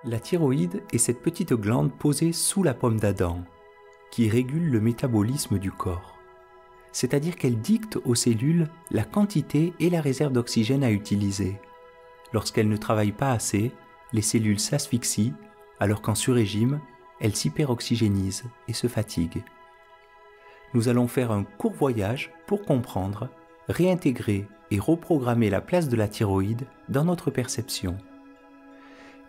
La thyroïde est cette petite glande posée sous la pomme d'Adam, qui régule le métabolisme du corps. C'est-à-dire qu'elle dicte aux cellules la quantité et la réserve d'oxygène à utiliser. Lorsqu'elle ne travaille pas assez, les cellules s'asphyxient, alors qu'en surrégime, elles s'hyperoxygénisent et se fatiguent. Nous allons faire un court voyage pour comprendre, réintégrer et reprogrammer la place de la thyroïde dans notre perception.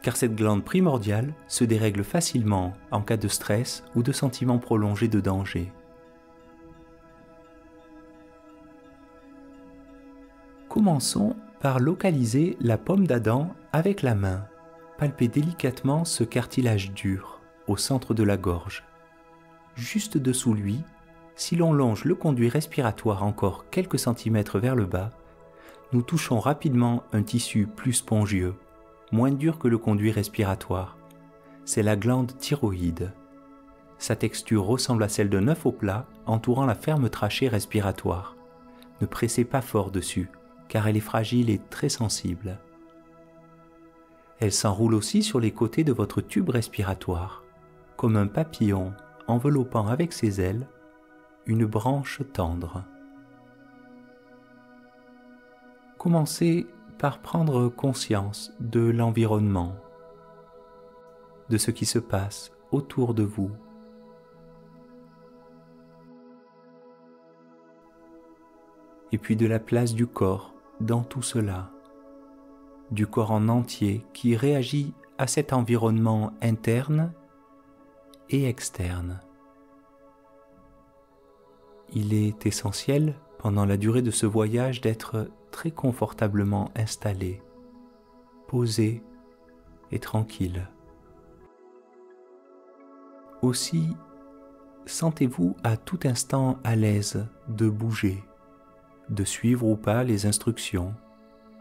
Car cette glande primordiale se dérègle facilement en cas de stress ou de sentiment prolongé de danger. Commençons par localiser la pomme d'Adam avec la main. Palpez délicatement ce cartilage dur au centre de la gorge. Juste dessous lui, si l'on longe le conduit respiratoire encore quelques centimètres vers le bas, nous touchons rapidement un tissu plus spongieux, moins dur que le conduit respiratoire. C'est la glande thyroïde. Sa texture ressemble à celle d'un œuf au plat entourant la ferme trachée respiratoire. Ne pressez pas fort dessus, car elle est fragile et très sensible. Elle s'enroule aussi sur les côtés de votre tube respiratoire, comme un papillon enveloppant avec ses ailes une branche tendre. Commencez par prendre conscience de l'environnement, de ce qui se passe autour de vous. Et puis de la place du corps dans tout cela, du corps en entier qui réagit à cet environnement interne et externe. Il est essentiel, pendant la durée de ce voyage, d'être très confortablement installé, posé et tranquille. Aussi, sentez-vous à tout instant à l'aise de bouger, de suivre ou pas les instructions,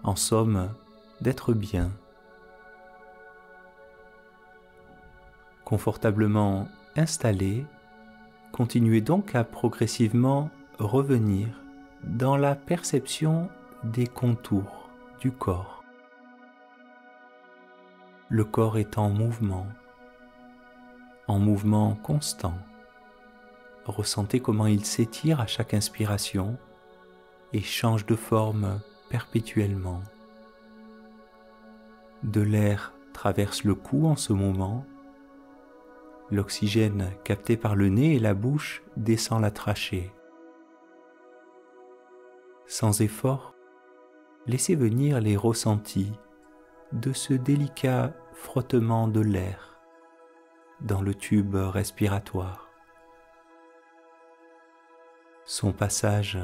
en somme, d'être bien. Confortablement installé, continuez donc à progressivement revenir dans la perception des contours du corps. Le corps est en mouvement constant. Ressentez comment il s'étire à chaque inspiration et change de forme perpétuellement. De l'air traverse le cou en ce moment. L'oxygène capté par le nez et la bouche descend la trachée. Sans effort, laissez venir les ressentis de ce délicat frottement de l'air dans le tube respiratoire. Son passage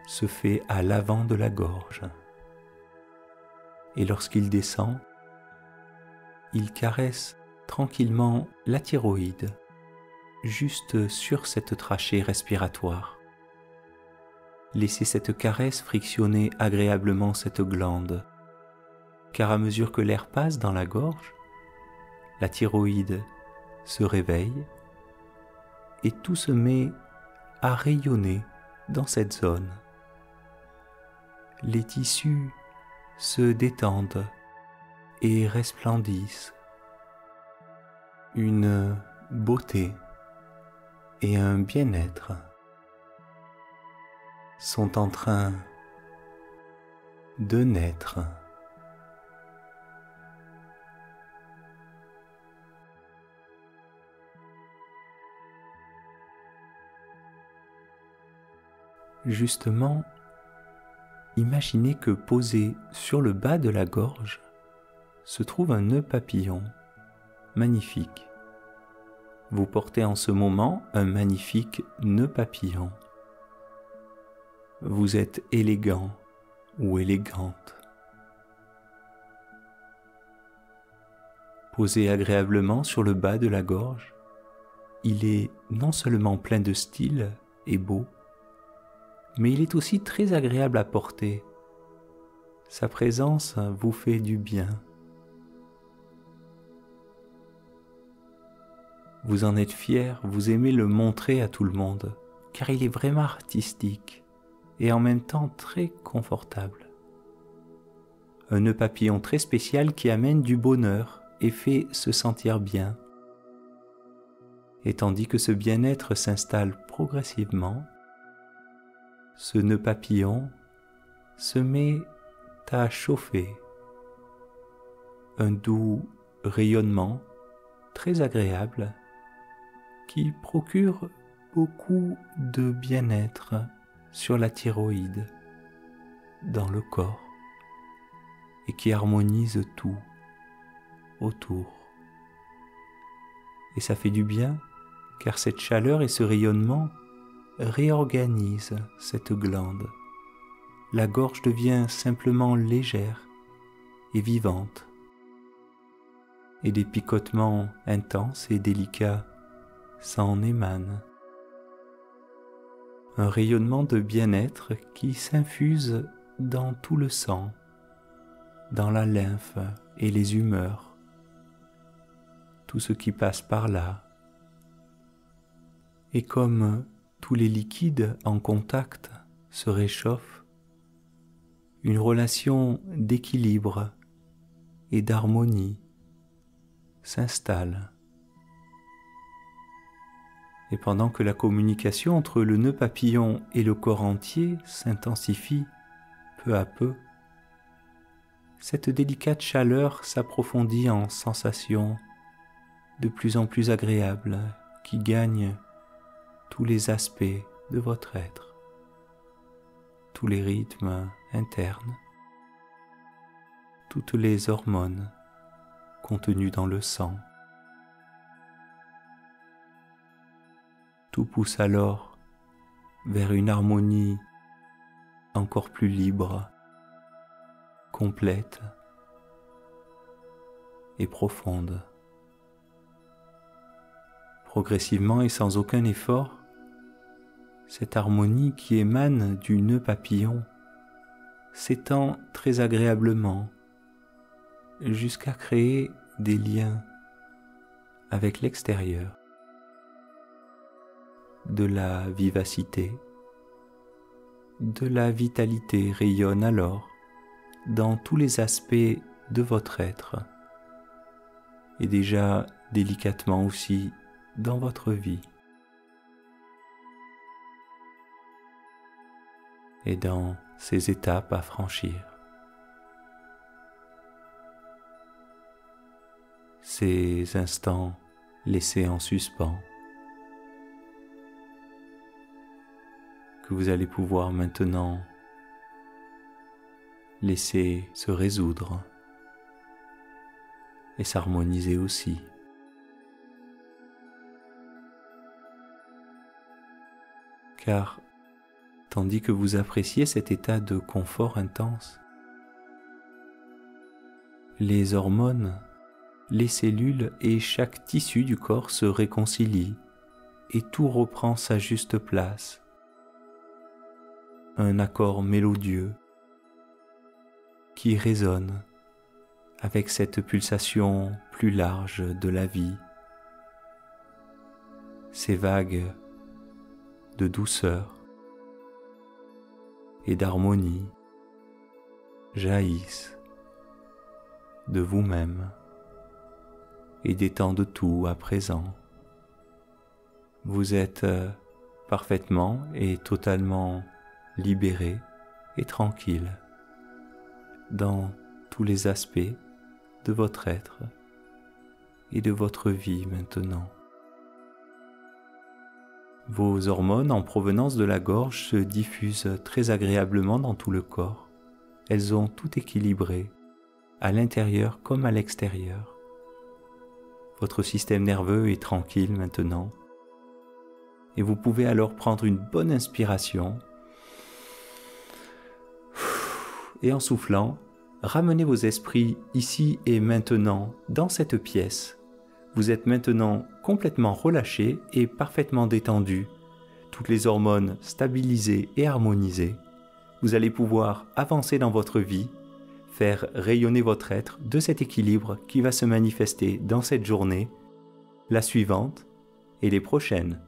se fait à l'avant de la gorge. Et lorsqu'il descend, il caresse tranquillement la thyroïde, juste sur cette trachée respiratoire. Laissez cette caresse frictionner agréablement cette glande, car à mesure que l'air passe dans la gorge, la thyroïde se réveille et tout se met à rayonner dans cette zone. Les tissus se détendent et resplendissent. Une beauté et un bien-être sont en train de naître. Justement, imaginez que posé sur le bas de la gorge se trouve un nœud papillon magnifique. Vous portez en ce moment un magnifique nœud papillon. Vous êtes élégant ou élégante. Posé agréablement sur le bas de la gorge, il est non seulement plein de style et beau, mais il est aussi très agréable à porter. Sa présence vous fait du bien. Vous en êtes fier, vous aimez le montrer à tout le monde, car il est vraiment artistique et en même temps très confortable. Un nœud papillon très spécial qui amène du bonheur et fait se sentir bien. Et tandis que ce bien-être s'installe progressivement, ce nœud papillon se met à chauffer. Un doux rayonnement très agréable qui procure beaucoup de bien-être sur la thyroïde, dans le corps, et qui harmonise tout autour. Et ça fait du bien, car cette chaleur et ce rayonnement réorganisent cette glande. La gorge devient simplement légère et vivante, et des picotements intenses et délicats s'en émanent. Un rayonnement de bien-être qui s'infuse dans tout le sang, dans la lymphe et les humeurs, tout ce qui passe par là. Et comme tous les liquides en contact se réchauffent, une relation d'équilibre et d'harmonie s'installe. Et pendant que la communication entre le nœud papillon et le corps entier s'intensifie peu à peu, cette délicate chaleur s'approfondit en sensations de plus en plus agréables qui gagnent tous les aspects de votre être, tous les rythmes internes, toutes les hormones contenues dans le sang. Tout pousse alors vers une harmonie encore plus libre, complète et profonde. Progressivement et sans aucun effort, cette harmonie qui émane du nœud papillon s'étend très agréablement jusqu'à créer des liens avec l'extérieur. De la vivacité, de la vitalité rayonne alors dans tous les aspects de votre être et déjà délicatement aussi dans votre vie et dans ces étapes à franchir. Ces instants laissés en suspens que vous allez pouvoir maintenant laisser se résoudre et s'harmoniser aussi. Car tandis que vous appréciez cet état de confort intense, les hormones, les cellules et chaque tissu du corps se réconcilient et tout reprend sa juste place. Un accord mélodieux qui résonne avec cette pulsation plus large de la vie. Ces vagues de douceur et d'harmonie jaillissent de vous-même et détendent tout à présent. Vous êtes parfaitement et totalement libéré et tranquille dans tous les aspects de votre être et de votre vie maintenant. Vos hormones en provenance de la gorge se diffusent très agréablement dans tout le corps. Elles ont tout équilibré, à l'intérieur comme à l'extérieur. Votre système nerveux est tranquille maintenant et vous pouvez alors prendre une bonne inspiration et en soufflant, ramenez vos esprits ici et maintenant dans cette pièce. Vous êtes maintenant complètement relâché et parfaitement détendu, toutes les hormones stabilisées et harmonisées. Vous allez pouvoir avancer dans votre vie, faire rayonner votre être de cet équilibre qui va se manifester dans cette journée, la suivante et les prochaines.